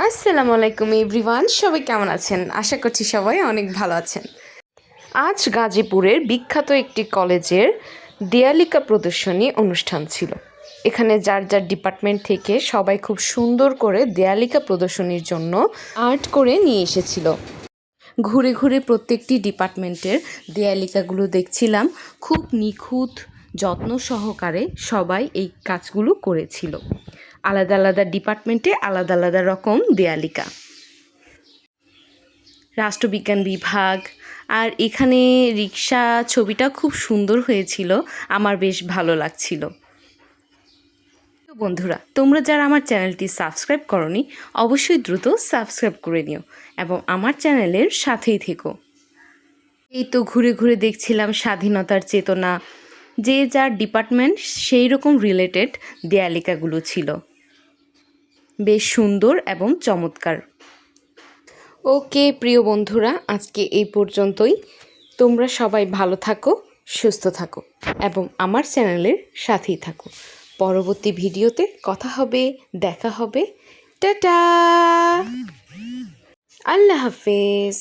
আসসালামু আলাইকুম এভরিওয়ান, সবাই কেমন আছেন? আশা করছি সবাই অনেক ভালো আছেন। আজ গাজীপুরের বিখ্যাত একটি কলেজের দেয়ালিকা প্রদর্শনী অনুষ্ঠান ছিল। এখানে যার যার ডিপার্টমেন্ট থেকে সবাই খুব সুন্দর করে দেয়ালিকা প্রদর্শনীর জন্য আর্ট করে নিয়ে এসেছিল। ঘুরে ঘুরে প্রত্যেকটি ডিপার্টমেন্টের দেয়ালিকাগুলো দেখছিলাম। খুব নিখুঁত যত্ন সহকারে সবাই এই কাজগুলো করেছিল। আলাদা আলাদা ডিপার্টমেন্টে আলাদা আলাদা রকম দেয়ালিকা। রাষ্ট্রবিজ্ঞান বিভাগ আর এখানে রিক্সা ছবিটা খুব সুন্দর হয়েছিল, আমার বেশ ভালো লাগছিল। তো বন্ধুরা, তোমরা যারা আমার চ্যানেলটি সাবস্ক্রাইব করনি অবশ্যই দ্রুত সাবস্ক্রাইব করে নিও এবং আমার চ্যানেলের সাথেই থেকো। এই তো ঘুরে ঘুরে দেখছিলাম স্বাধীনতার চেতনা, যে যার ডিপার্টমেন্ট সেই রকম রিলেটেড দেয়ালিকাগুলো ছিল, বেশ সুন্দর এবং চমৎকার। ওকে প্রিয় বন্ধুরা, আজকে এই পর্যন্তই। তোমরা সবাই ভালো থাকো, সুস্থ থাকো এবং আমার চ্যানেলের সাথেই থাকো। পরবর্তী ভিডিওতে কথা হবে, দেখা হবে। টাটা, আল্লাহ হাফেজ।